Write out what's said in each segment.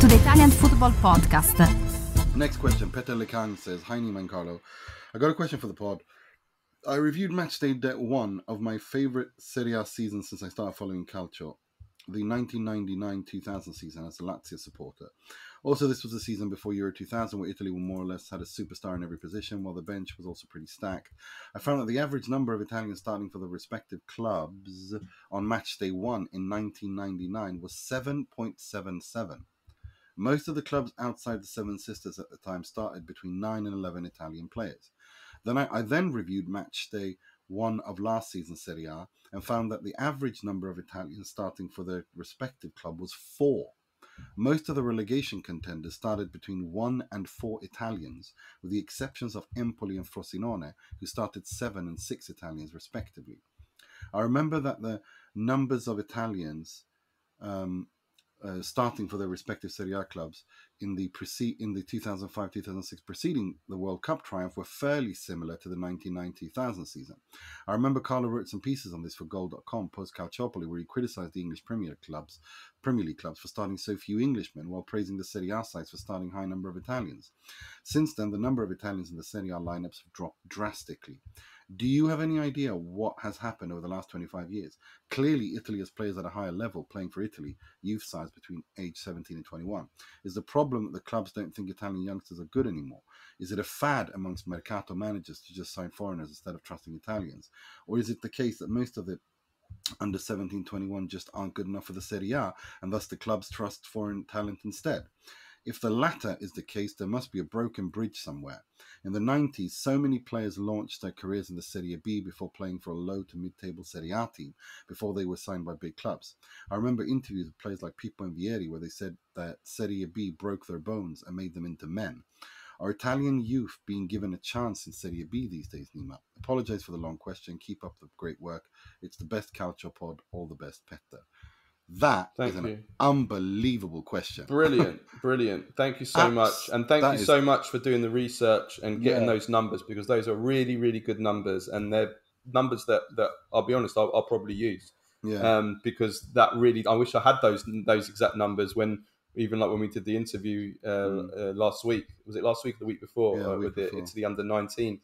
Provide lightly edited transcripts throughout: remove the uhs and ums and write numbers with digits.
to the Italian Football Podcast. Next question, Peter Lekang says, Hi Nima and Carlo. I got a question for the pod. I reviewed matchday 1 of my favourite Serie A season since I started following Calcio, the 1999-2000 season as a Lazio supporter. Also, this was the season before Euro 2000 where Italy more or less had a superstar in every position, while the bench was also pretty stacked. I found that the average number of Italians starting for the respective clubs on matchday 1 in 1999 was 7.77. Most of the clubs outside the Seven Sisters at the time started between 9 and 11 Italian players. I then reviewed matchday 1 of last season's Serie A and found that the average number of Italians starting for their respective club was 4. Most of the relegation contenders started between 1 and 4 Italians, with the exceptions of Empoli and Frosinone, who started 7 and 6 Italians respectively. I remember that the numbers of Italians starting for their respective Serie A clubs in the 2005-2006 preceding the World Cup triumph were fairly similar to the 1990-2000 season. I remember Carlo wrote some pieces on this for Goal.com post Calciopoli, where he criticised the English Premier League clubs for starting so few Englishmen, while praising the Serie A sides for starting high number of Italians. Since then, the number of Italians in the Serie A lineups have dropped drastically. Do you have any idea what has happened over the last 25 years? Clearly, Italy has players at a higher level playing for Italy, youth sides between age 17 and 21. Is the problem that the clubs don't think Italian youngsters are good anymore? Is it a fad amongst Mercato managers to just sign foreigners instead of trusting Italians? Or is it the case that most of the under 17-21 just aren't good enough for the Serie A, and thus the clubs trust foreign talent instead? If the latter is the case, there must be a broken bridge somewhere. In the 90s, so many players launched their careers in the Serie B before playing for a low to mid-table Serie A team, before they were signed by big clubs. I remember interviews with players like Pippo and Vieri where they said that Serie B broke their bones and made them into men. Are Italian youth being given a chance in Serie B these days, Nima? Apologise for the long question. Keep up the great work. It's the best Calcio pod. All the best, Petter. That is an unbelievable question. Brilliant. Thank you so much. And thank you so much for doing the research and getting those numbers, because those are really, really good numbers. And they're numbers that I'll be honest, I'll probably use. Because that really, I wish I had those exact numbers when we did the interview last week. Was it last week or the week before? With the Italy under-19,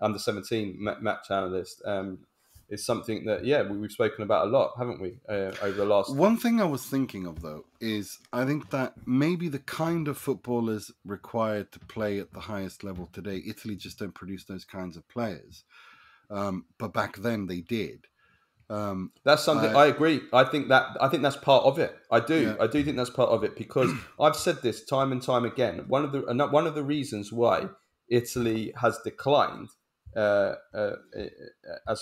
under-17 match analyst. Is something that, we've spoken about a lot, haven't we, over the last... One thing I was thinking of, though, is I think that maybe the kind of footballers required to play at the highest level today, Italy just don't produce those kinds of players. But back then they did. That's something I agree. I think that's part of it. I do think that's part of it, because I've said this time and time again. One of the reasons why Italy has declined as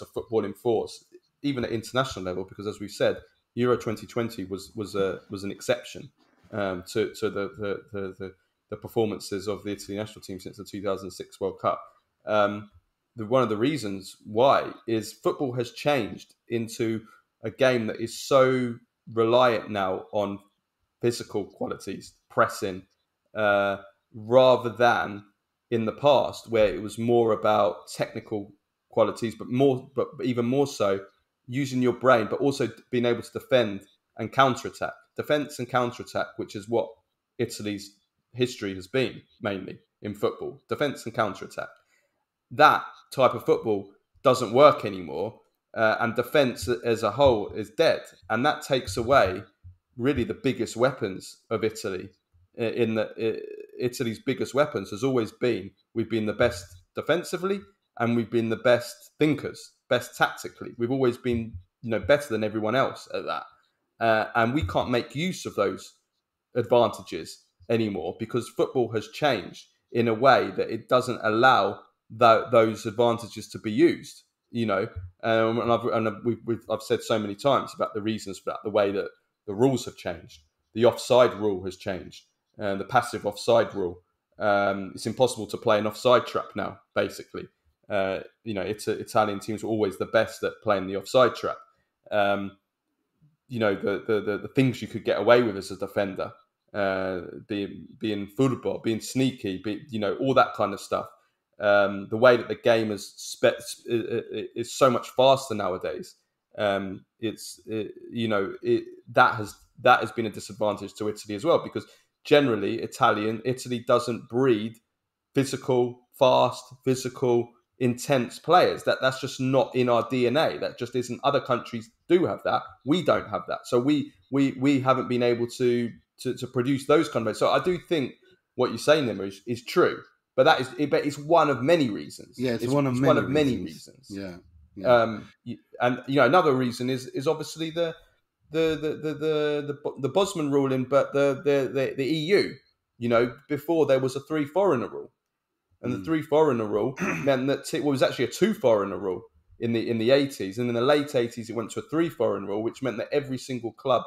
a footballing force, even at international level, because as we've said, Euro 2020 was an exception to the performances of the Italy national team since the 2006 World Cup. One of the reasons why is football has changed into a game that is so reliant now on physical qualities, pressing, rather than in the past, where it was more about technical qualities, but even more so using your brain, but also being able to defend and counterattack. Defense and counterattack, which is what Italy's history has been mainly in football. Defense and counterattack. That type of football doesn't work anymore, and defense as a whole is dead, and that takes away really the biggest weapons of Italy. Italy's biggest weapons has always been, we've been the best defensively and we've been the best thinkers, best tactically. We've always been, better than everyone else at that. And we can't make use of those advantages anymore, because football has changed in a way that it doesn't allow those advantages to be used. And I've said so many times about the reasons for that, the way that the rules have changed. The offside rule has changed. The passive offside rule. It's impossible to play an offside trap now, basically. Italian teams were always the best at playing the offside trap. The things you could get away with as a defender, being football, being sneaky, all that kind of stuff. The way that the game is so much faster nowadays. That has been a disadvantage to Italy as well, because generally Italy doesn't breed physical, intense players. That's just not in our DNA. That just isn't. Other countries do have that. We don't have that. So we haven't been able to produce those kind of players. So I do think what you're saying, Nima, is true. But it's one of many reasons. Yeah, it's one of many reasons. Yeah. And another reason is obviously the Bosman ruling, but the EU. Before there was a 3 foreigner rule, and the 3 foreigner rule meant that it was actually a 2 foreigner rule in the 80s, and in the late 80s it went to a 3 foreign rule, which meant that every single club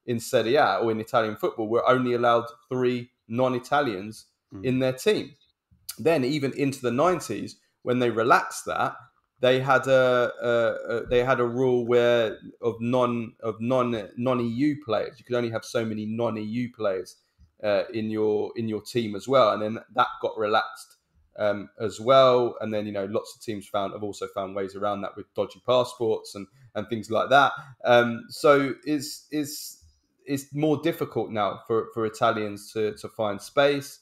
in Serie A or in Italian football were only allowed 3 non-Italians in their team. Then even into the 90s, when they relaxed that, they had a rule where of non-EU players. You could only have so many non-EU players in your team as well, and then that got relaxed as well. And then lots of teams have also found ways around that with dodgy passports and things like that. So it's more difficult now for Italians to find space.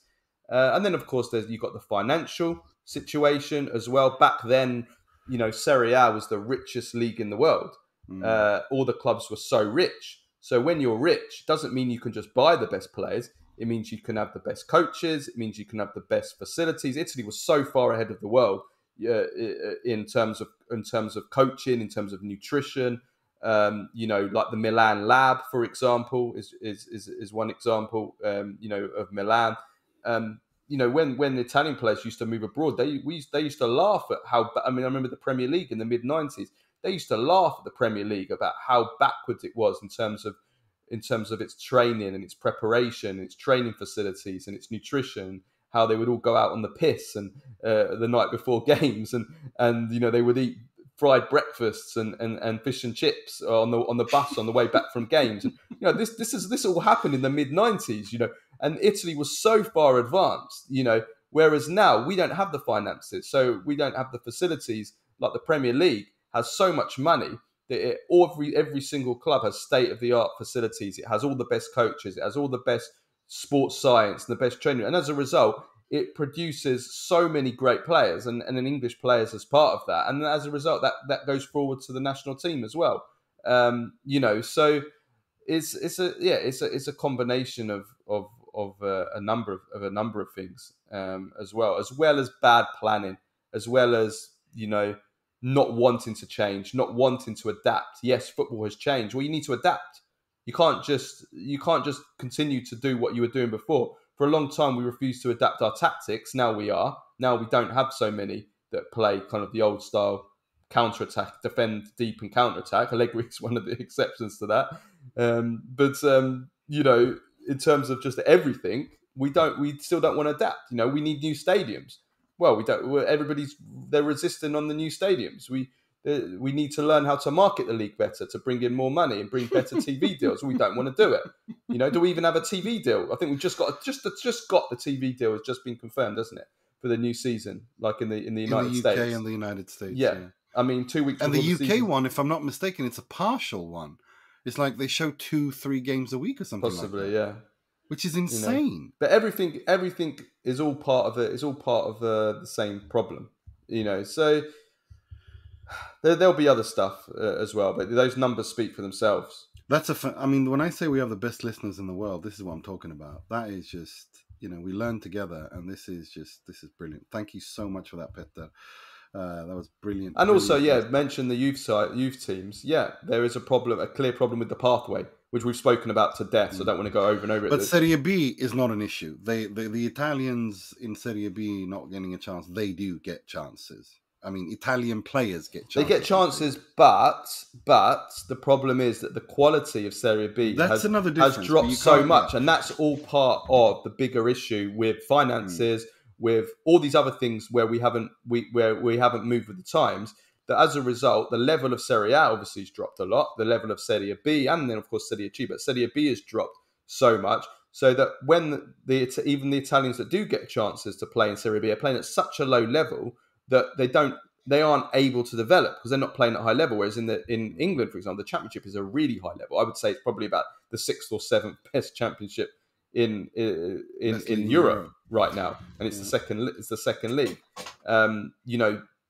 And then, of course, you've got the financial situation as well. Back then, Serie A was the richest league in the world. All the clubs were so rich. So when you're rich, doesn't mean you can just buy the best players. It means you can have the best coaches. It means you can have the best facilities. Italy was so far ahead of the world in terms of coaching, in terms of nutrition. Like the Milan lab, for example, is one example. Of Milan. When the Italian players used to move abroad, they used to laugh at how. I remember the Premier League in the mid-90s. They used to laugh at the Premier League about how backwards it was in terms of its training and its preparation, and its training facilities and its nutrition. How they would all go out on the piss and the night before games, and they would eat fried breakfasts and fish and chips on the bus on the way back from games. And, this all happened in the mid-90s. And Italy was so far advanced. Whereas now we don't have the finances, so we don't have the facilities. Like the Premier League has so much money that every single club has state-of-the-art facilities. It has all the best coaches. It has all the best sports science and the best training. And as a result, it produces so many great players and an English players as part of that. And as a result, that goes forward to the national team as well. So it's a combination of a number of things as well as bad planning, as well as not wanting to change, not wanting to adapt. Yes, football has changed. Well, you need to adapt. You can't just continue to do what you were doing before. For a long time, we refused to adapt our tactics. Now we are. Now we don't have so many that play kind of the old style counter-attack, defend deep and counter-attack. Allegri is one of the exceptions to that. In terms of just everything, we still don't want to adapt. We need new stadiums. Well, we don't. They're resisting on the new stadiums. We need to learn how to market the league better, to bring in more money and bring better TV deals. We don't want to do it. Do we even have a TV deal? I think we've just got the TV deal has just been confirmed, hasn't it, for the new season, like in the United States, UK and the United States. Yeah. 2 weeks. And the UK one, if I'm not mistaken, it's a partial one. It's like they show 2-3 games a week or something. Possibly, like that. Yeah. Which is insane. But everything is all part of it. It's all part of the same problem. So there'll be other stuff as well, but those numbers speak for themselves. When I say we have the best listeners in the world, this is what I'm talking about. That is just, we learn together, and this is brilliant. Thank you so much for that, Petter. That was brilliant. And also, mention the youth teams. Yeah, there is a clear problem with the pathway, which we've spoken about to death, so I don't want to go over and over it. But Serie B is not an issue. The Italians in Serie B not getting a chance, they do get chances. Italian players get chances. They get chances, but the problem is that the quality of Serie B has dropped so much, and that's all part of the bigger issue with finances, with all these other things where we haven't moved with the times. That as a result, the level of Serie A obviously has dropped a lot. The level of Serie B, and then of course Serie C, but Serie B has dropped so much, so that when even the Italians that do get chances to play in Serie B are playing at such a low level that they aren't able to develop because they're not playing at a high level. Whereas in England, for example, the Championship is a really high level. I would say it's probably about the 6th or 7th best Championship in Europe right now, and it's the second league.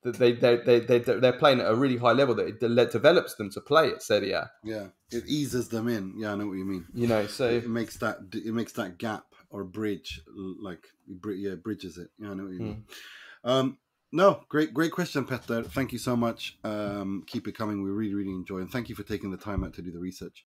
They're playing at a really high level that it develops them to play at Serie A. Yeah, it eases them in. Yeah, I know what you mean. So it makes that gap or bridge bridges it. Yeah, I know what you mean. No, great question, Petter. Thank you so much. Keep it coming. We really, really enjoy, and thank you for taking the time out to do the research.